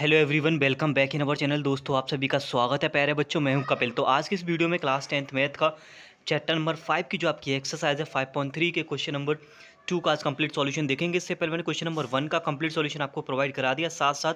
Hello everyone, welcome back in our channel. दोस्तों, आप सभी का स्वागत है प्यारे बच्चों। मैं हूं कपिल। तो आज की इस वीडियो में क्लास 10th मैथ का चैप्टर नंबर 5 की जो आपकी एक्सरसाइज है 5.3 के क्वेश्चन नंबर 2 का आज कंप्लीट सॉल्यूशन देखेंगे। इससे पहले मैंने क्वेश्चन नंबर 1 का कंप्लीट सॉल्यूशन आपको प्रोवाइड करा दिया, साथ साथ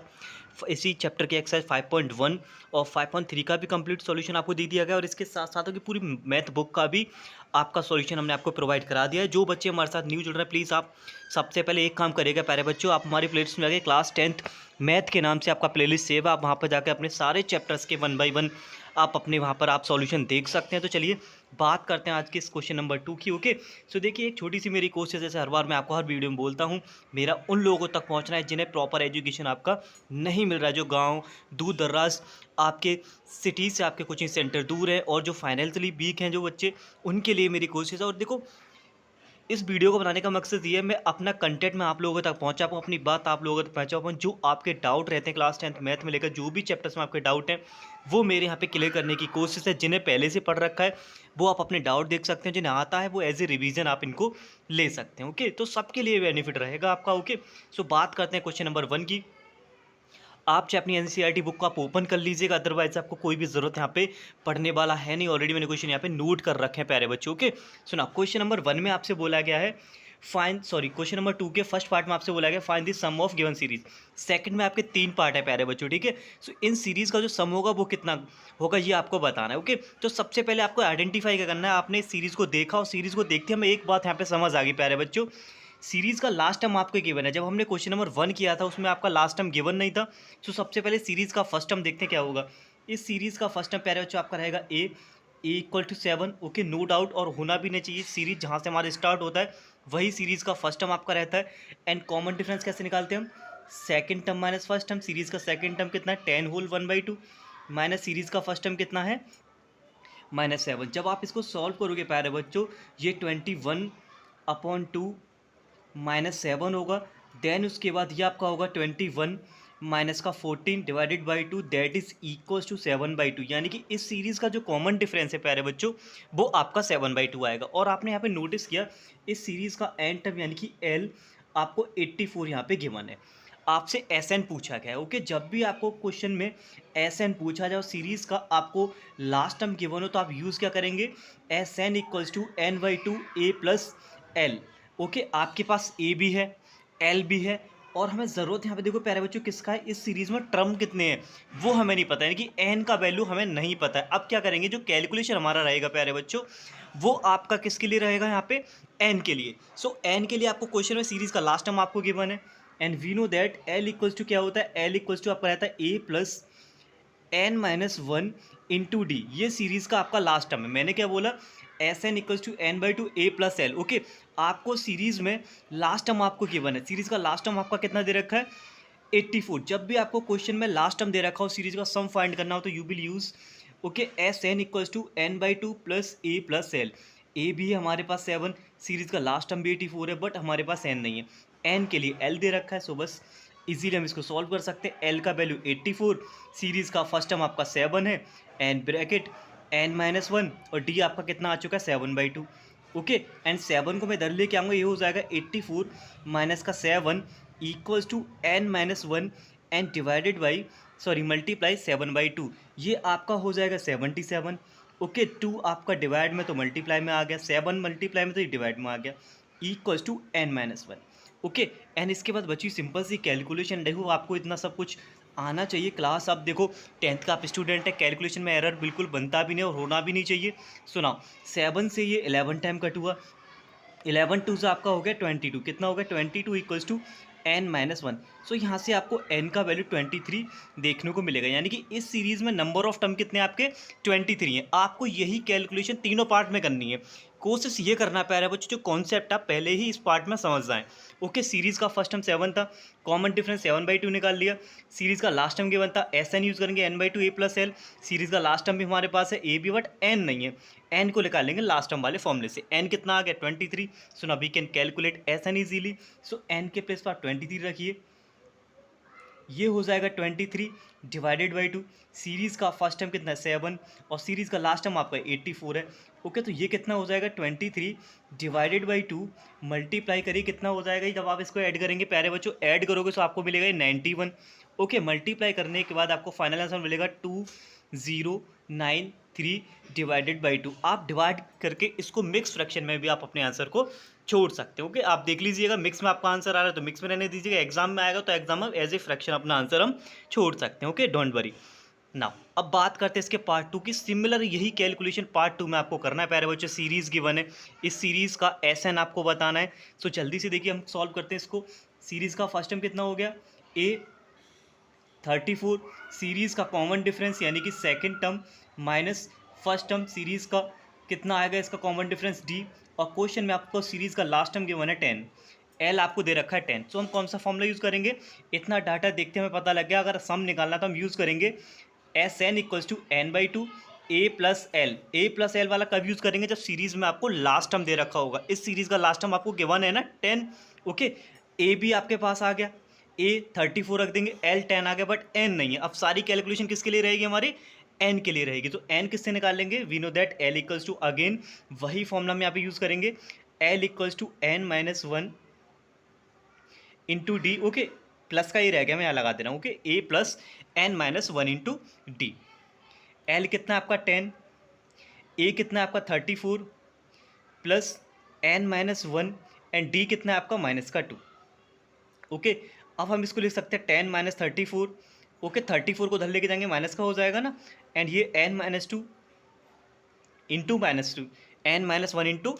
इसी चैप्टर की एक्सरसाइज 5.1 और 5.3 का भी कंप्लीट सॉल्यूशन आपको दे दिया गया, और इसके साथ साथ की पूरी मैथ बुक का भी आपका सॉल्यूशन हमने आपको प्रोवाइड करा दिया है। जो बच्चे हमारे साथ न्यू जुड़ रहे हैं, प्लीज़ आप सबसे पहले एक काम करिएगा प्यारे बच्चों, आप हमारी प्लेलिस्ट में जाके क्लास 10th मैथ के नाम से आपका प्लेलिस्ट सेव है, आप वहाँ पर जाकर अपने सारे चैप्टर्स के 1 बाय 1 आप अपने वहाँ पर आप सॉल्यूशन देख सकते हैं। तो चलिए बात करते हैं आज के इस क्वेश्चन नंबर 2 की। ओके, सो देखिए, एक छोटी सी मेरी कोशिश, जैसे हर बार मैं आपको हर वीडियो में बोलता हूँ, मेरा उन लोगों तक पहुँचना है जिन्हें प्रॉपर एजुकेशन आपका नहीं मिल रहा है, जो गाँव दूर दर्राज आपके सिटी से आपके कोचिंग सेंटर दूर है, और जो फाइनेंशियली वीक हैं जो बच्चे, उनके लिए मेरी कोशिश है। और देखो, इस वीडियो को बनाने का मकसद ये है, मैं अपना कंटेंट में आप लोगों तक पहुंचा पाऊँ, अपनी बात आप लोगों तक पहुंचा पाऊँ। जो आपके डाउट रहते हैं क्लास 10th मैथ में लेकर, जो भी चैप्टर्स में आपके डाउट हैं, वो मेरे यहाँ पे क्लियर करने की कोशिश है। जिन्हें पहले से पढ़ रखा है वो आप अपने डाउट देख सकते हैं, जिन्हें आता है वो एज ए रिवीजन आप इनको ले सकते हैं। ओके, तो सबके लिए बेनिफिट रहेगा आपका। ओके, सो बात करते हैं क्वेश्चन नंबर 1 की। आप चाहे अपनी एनसीईआरटी बुक को आप ओपन कर लीजिएगा, अदरवाइज आपको कोई भी ज़रूरत यहाँ पे पढ़ने वाला है नहीं। ऑलरेडी मैंने क्वेश्चन यहाँ पे नोट कर रखे हैं प्यारे बच्चों। ओके, सुना, क्वेश्चन नंबर 1 में आपसे बोला गया है क्वेश्चन नंबर 2 के फर्स्ट पार्ट में आपसे बोला गया find the sum of given series. Second में आपके 3 पार्ट है प्यारे बच्चों, ठीक है। सो इन सीरीज का जो सम होगा वो कितना होगा ये आपको बताना है। ओके, तो सबसे पहले आपको आइडेंटिफाई क्या करना है, आपने इस सीरीज को देखा, और सीरीज को देखते हमें एक बात यहाँ पे समझ आ गई प्यारे बच्चों, सीरीज़ का लास्ट टर्म आपको गिवन है। जब हमने क्वेश्चन नंबर 1 किया था उसमें आपका लास्ट टर्म गिवन नहीं था। तो सबसे पहले सीरीज़ का फर्स्ट टर्म देखते हैं क्या होगा। इस सीरीज़ का फर्स्ट टर्म प्यारे बच्चों आपका रहेगा A equal to 7। Okay, no doubt, और होना भी नहीं चाहिए। सीरीज जहाँ से हमारा स्टार्ट होता है वही सीरीज़ का फर्स्ट टर्म आपका रहता है। एंड कॉमन डिफरेंस कैसे निकालते हैं हम, second term minus first term. Series का सेकेंड टर्म कितना है, 10 होल 1/2 माइनस सीरीज़ का फर्स्ट टर्म कितना है, -7। जब आप इसको सॉल्व करोगे प्यारे बच्चों, ये 21/2 -7 होगा। देन उसके बाद ये आपका होगा 21 माइनस का 14 divided by 2, that is equals to 7/2। यानी कि इस सीरीज़ का जो कॉमन डिफरेंस है प्यारे बच्चों, वो आपका 7/2 आएगा। और आपने यहाँ पे नोटिस किया, इस सीरीज़ का एंड टर्म यानी कि एल आपको 84 यहाँ पे गिवन है। आपसे एस एन पूछा गया है। ओके, जब भी आपको क्वेश्चन में एस एन पूछा जाए, सीरीज़ का आपको लास्ट टर्म गिवन हो, तो आप यूज़ क्या करेंगे, S N equals to n/2 a plus l. Okay, आपके पास ए भी है, एल भी है, और हमें ज़रूरत यहाँ पे देखो प्यारे बच्चों किसका है, इस सीरीज़ में टर्म कितने हैं वो हमें नहीं पता, यानी कि एन का वैल्यू हमें नहीं पता है। अब क्या करेंगे, जो कैलकुलेशन हमारा रहेगा प्यारे बच्चों, वो आपका किसके लिए रहेगा, यहाँ पे एन के लिए। सो एन के लिए आपको क्वेश्चन में सीरीज़ का लास्ट टर्म आपको गिवन है, and we know that l equals to क्या होता है, एल इक्वल्स टू आपका रहता है a plus n-1 into d. ये सीरीज़ का आपका लास्ट टर्म है। मैंने क्या बोला, S N equals to n/2 a plus l. Okay, आपको सीरीज़ में लास्ट टर्म आपको गिवन है। सीरीज़ का लास्ट टर्म आपका कितना दे रखा है, 84। जब भी आपको क्वेश्चन में लास्ट टर्म दे रखा हो, सीरीज़ का सम फाइंड करना हो, तो you will use okay S N equals to n/2 plus A plus L. A भी है हमारे पास 7, सीरीज़ का लास्ट टर्म भी 84 है, बट हमारे पास एन नहीं है। एन के लिए एल दे रखा है, सो बस इजीली हम इसको सॉल्व कर सकते हैं। एल का वैल्यू 84, सीरीज़ का फर्स्ट टर्म आपका 7 है, एंड ब्रैकेट n-1, और डी आपका कितना आ चुका है, 7/2। ओके, एंड 7 को मैं इधर लेके आऊँगा, ये हो जाएगा 84 माइनस का 7 equals to n-1 and divided by multiply 7/2। ये आपका हो जाएगा 77। ओके, 2 आपका डिवाइड में तो मल्टीप्लाई में आ गया, 7 मल्टीप्लाई में तो डिवाइड में आ गया, equals to n-1। Okay, and इसके बाद बची सिंपल सी कैलकुलेशन। देखो, आपको इतना सब कुछ आना चाहिए। क्लास आप देखो 10th का आप स्टूडेंट है, कैलकुलेशन में एरर बिल्कुल बनता भी नहीं और होना भी नहीं चाहिए। सुनाओ, 7 से ये 11 टाइम कट हुआ, 11 टू से आपका हो गया 22, कितना हो गया 22 इक्वल्स टू n-1। सो यहाँ से आपको n का वैल्यू 23 देखने को मिलेगा, यानी कि इस सीरीज़ में नंबर ऑफ टर्म कितने आपके 23 हैं। आपको यही कैलकुलेशन तीनों पार्ट में करनी है। कोशिश ये करना प्यारे बच्चों, जो कॉन्सेप्ट आप पहले ही इस पार्ट में समझ जाएं। ओके, सीरीज़ का फर्स्ट टर्म 7 था, कॉमन डिफरेंस 7/2 निकाल लिया। सीरीज़ का लास्ट टर्म गिवन था, एस एन यूज़ करेंगे n/2 a plus L. Series का लास्ट टर्म भी हमारे पास है, ए भी, बट एन नहीं है। एन को निकालेंगे लास्ट टर्म वाले फॉर्मूले से। एन कितना आ गया 23। So now we can calculate S n easily. So n के प्लेस पर आप 23 रखिए, ये हो जाएगा 23 डिवाइडेड बाई 2। सीरीज़ का फर्स्ट टर्म कितना है 7 और सीरीज़ का लास्ट टर्म आपका 84 है। ओके, तो ये कितना हो जाएगा 23 डिवाइडेड बाई 2 मल्टीप्लाई करिए कितना हो जाएगा, जब आप इसको ऐड करेंगे प्यारे बच्चों, ऐड करोगे तो आपको मिलेगा ये 91। ओके, मल्टीप्लाई करने के बाद आपको फाइनल आंसर मिलेगा 2093 डिवाइडेड बाई 2। आप डिवाइड करके इसको मिक्स फ्रैक्शन में भी आप अपने आंसर को छोड़ सकते हो। ओके, आप देख लीजिएगा, मिक्स में आपका आंसर आ रहा है तो मिक्स में रहने दीजिएगा, एग्जाम में आएगा तो एग्जाम में एज ए फ्रैक्शन अपना आंसर हम छोड़ सकते हैं। Okay, don't worry. नाउ अब बात करते हैं इसके पार्ट 2 की। सिमिलर यही कैलकुलेशन पार्ट 2 में आपको करना है प्यारे बच्चों। सीरीज़ गिवन है, इस सीरीज़ का एसएन आपको बताना है। सो जल्दी से देखिए हम सॉल्व करते हैं इसको। सीरीज़ का फर्स्ट टर्म कितना हो गया ए 34, सीरीज़ का कॉमन डिफरेंस यानी कि second term minus first term series का कितना आएगा, इसका कॉमन डिफरेंस डी। और क्वेश्चन में आपको सीरीज़ का लास्ट टर्म गिवन है 10, एल आपको दे रखा है 10। सो हम कौन सा फॉर्मूला यूज़ करेंगे, इतना डाटा देखते हमें पता लग गया, अगर सम निकालना तो हम यूज़ करेंगे S N equals to n by 2 a plus L. A plus l वाला कब यूज़ करेंगे, जब सीरीज़ में आपको लास्ट टर्म दे रखा होगा। इस सीरीज़ का लास्ट टर्म आपको गिवन है ना 10। ओके, ए भी आपके पास आ गया, ए 34 रख देंगे, एल 10 आ गया, बट एन नहीं है। अब सारी कैलकुलेशन किसके लिए रहेगी हमारी, एन के लिए रहेगी। तो एन किससे निकाल लेंगे, we know that l equals to again वही फॉर्मूला में यहाँ पे यूज़ करेंगे, l equals to n minus 1 into d. Okay, plus का ही रह गया, मैं यहाँ लगा दे रहा हूँ। Okay, A plus N minus 1 into D. L कितना है आपका 10, ए कितना है आपका 34 plus N minus 1 and D कितना है आपका माइनस का 2। ओके, अब हम इसको लिख सकते हैं 10 माइनस 34। ओके, 34 को उधर लेके जाएंगे माइनस का हो जाएगा ना, एंड ये n minus 2 into minus 2, n minus 1 into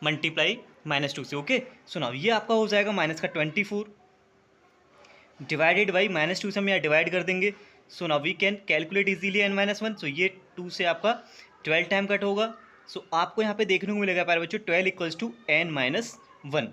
multiply minus 2 से। ओके, सुनाओ, ये आपका हो जाएगा माइनस का 24 डिवाइडेड बाई माइनस 2 से हम यहाँ डिवाइड कर देंगे। So now we can calculate easily n minus 1। So ये 2 से आपका 12 टाइम कट होगा। सो आपको यहाँ पे देखने को मिलेगा प्यारे बच्चों 12 equals to n minus 1,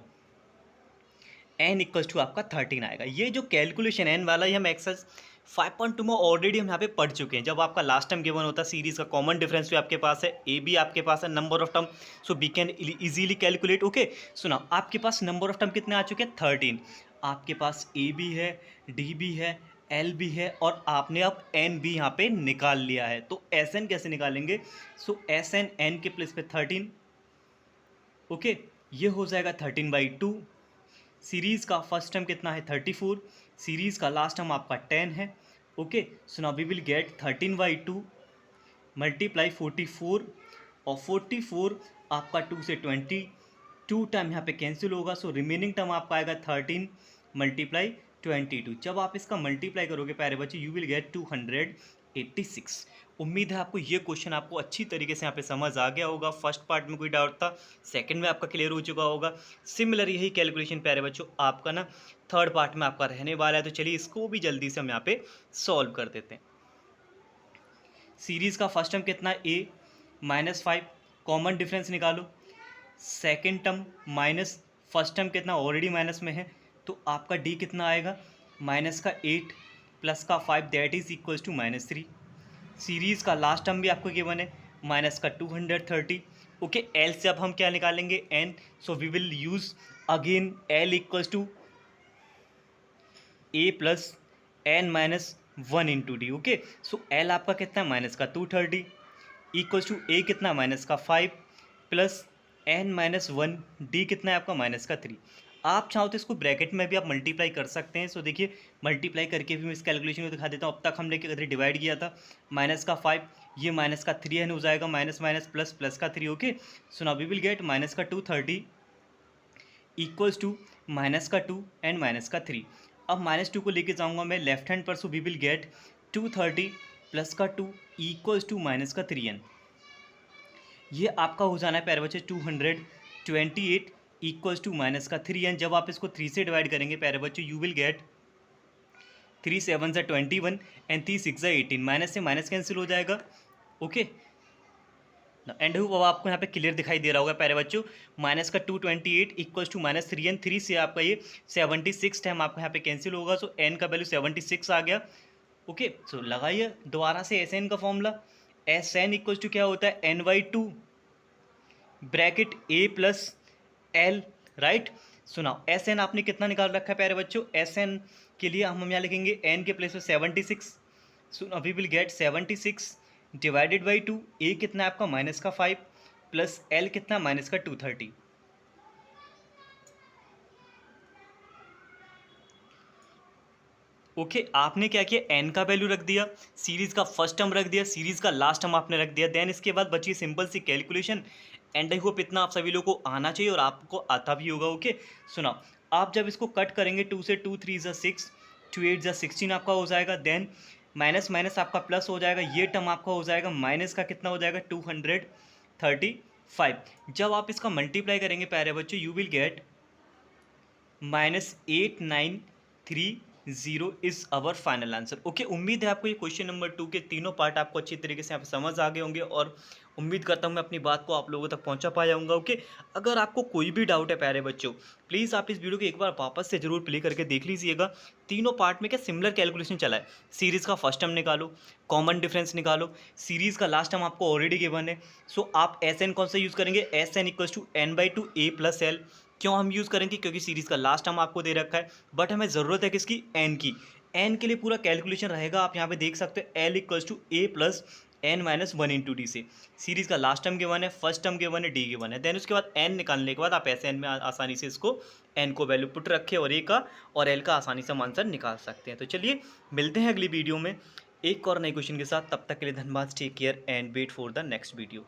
n equals to आपका 13 आएगा। ये जो कैलकुलेशन एन वाला ही हम एक्सरसाइज 5.2 में ऑलरेडी हम यहाँ पे पढ़ चुके हैं। जब आपका लास्ट टाइम गिवन होता है सीरीज का कॉमन डिफरेंस भी आपके पास है, ए भी आपके पास है, number of term, so we can easily calculate. Okay, सुना, आपके पास नंबर ऑफ टर्म कितने आ चुके हैं 13। आपके पास ए भी है, डी भी है, एल भी है, और आपने अब एन भी यहाँ पे निकाल लिया है। तो एस एन कैसे निकालेंगे, सो एस एन एन के प्लेस पे 13। ओके, ये हो जाएगा 13/2। सीरीज़ का फर्स्ट टर्म कितना है 34, सीरीज़ का लास्ट टर्म आपका 10 है। Okay, so now we will get 13/2 multiply 44, और 44 आपका 2 से 22 टाइम यहाँ पे कैंसिल होगा। सो रिमेनिंग टर्म आपका आएगा 13 मल्टीप्लाई 22। जब आप इसका मल्टीप्लाई करोगे प्यारे बच्चे, यू विल गेट 286। उम्मीद है आपको ये क्वेश्चन आपको अच्छी तरीके से यहाँ पे समझ आ गया होगा। फर्स्ट पार्ट में कोई डाउट था, सेकंड में आपका क्लियर हो चुका होगा। सिमिलर यही कैलकुलेशन प्यारे बच्चों आपका ना थर्ड पार्ट में आपका रहने वाला है। तो चलिए इसको भी जल्दी से हम यहाँ पे सॉल्व कर देते हैं। सीरीज़ का फर्स्ट टर्म कितना है ए -5, कॉमन डिफरेंस निकालो। Second term minus first term कितना ऑलरेडी माइनस में है, तो आपका डी कितना आएगा, माइनस का 8 प्लस का 5 that is equals to -3। Series का लास्ट टर्म भी आपको गिवन है माइनस का 230। ओके, एल से अब हम क्या निकालेंगे n, so we will use again l equals to a plus N minus 1 into d. Okay, so l आपका कितना है माइनस का 230 इक्वल्स टू ए कितना माइनस का 5 प्लस एन माइनस 1, डी कितना है आपका माइनस का 3। आप चाहो तो इसको ब्रैकेट में भी आप मल्टीप्लाई कर सकते हैं। सो देखिए मल्टीप्लाई करके भी मैं इस कैलकुलेशन को दिखा देता हूँ। अब तक हमने किधर डिवाइड किया था, माइनस का 5, ये माइनस का 3 एन हो जाएगा, माइनस माइनस प्लस प्लस का 3। Okay, so now we will get minus का 230 इक्वल्स टू माइनस का 2 एंड माइनस का 3। अब -2 को लेके जाऊंगा मैं लेफ्ट हैंड पर, so we will get 230 plus का 2 इक्वल्स टू माइनस का 3n। ये आपका हो जाना है प्यारे बच्चे 228 इक्वल्स टू माइनस का 3n। जब आप इसको 3 से डिवाइड करेंगे प्यारे बच्चे, यू विल गेट 3 7 ज़ा 21 एंड 3 6 ज़ा 18। माइनस से माइनस कैंसिल हो जाएगा। ओके, एंड अब आपको यहाँ पे क्लियर दिखाई दे रहा होगा प्यारे बच्चों, माइनस का 228 इक्वल्स टू माइनस 3n। 3 से आपका ये 76 टाइम आपका यहाँ पे कैंसिल होगा। सो n का वैल्यू 76 आ गया। ओके, सो लगाइए दोबारा से एस एन का formula. S N equals to क्या होता है n/2 bracket a plus l, right. सुनाओ एस एन आपने कितना निकाल रखा है प्यारे बच्चों, एस एन के लिए हम यहाँ लिखेंगे एन के प्लेस में 76। सुनो we will get 76 divided by 2, a कितना है आपका माइनस का 5 प्लस एल कितना माइनस का 230। ओके आपने क्या किया, एन का वैल्यू रख दिया, सीरीज़ का फर्स्ट टर्म रख दिया, सीरीज़ का लास्ट टर्म आपने रख दिया, देन इसके बाद बची सिंपल सी कैलकुलेशन। एंड आई होप इतना आप सभी लोगों को आना चाहिए और आपको आता भी होगा। ओके सुना, आप जब इसको कट करेंगे 2 से 2 3 6, 2 8 16 आपका हो जाएगा, देन माइनस माइनस आपका प्लस हो जाएगा, ये टर्म आपका हो जाएगा माइनस का कितना हो जाएगा 235। जब आप इसका मल्टीप्लाई करेंगे प्यारे बच्चों you will get -8930 is our final answer. Okay उम्मीद है आपको ये क्वेश्चन नंबर 2 के तीनों पार्ट आपको अच्छी तरीके से यहाँ पे समझ आ गए होंगे और उम्मीद करता हूँ मैं अपनी बात को आप लोगों तक पहुँचा पाया हूँ। ओके अगर आपको कोई भी डाउट है प्यारे बच्चों, प्लीज़ आप इस वीडियो को एक बार वापस से जरूर प्ले करके देख लीजिएगा। तीनों पार्ट में क्या सिमिलर कैलकुलेशन चला है, सीरीज़ का फर्स्ट टर्म निकालो, कॉमन डिफरेंस निकालो, सीरीज़ का लास्ट टर्म आपको ऑलरेडी गिवन है। सो आप एस एन कौन सा यूज़ करेंगे, S N equals to n/2 a plus l. क्यों हम यूज़ करेंगे, क्योंकि सीरीज़ का लास्ट टर्म आपको दे रखा है, बट हमें ज़रूरत है किसकी, एन की। एन के लिए पूरा कैलकुलेशन रहेगा, आप यहाँ पे देख सकते हैं l equals to a plus N minus 1 into d से। सीरीज़ का लास्ट टर्म गिवन है, फर्स्ट टर्म गिवन है, डी गिवन है, देन उसके बाद एन निकालने के बाद आप ऐसे एन में आसानी से इसको एन को वैल्यू पुट रखे और ए का और एल का आसानी से हम आंसर निकाल सकते हैं। तो चलिए मिलते हैं अगली वीडियो में एक और नए क्वेश्चन के साथ, तब तक के लिए धन्यवाद, take care and wait for the next video.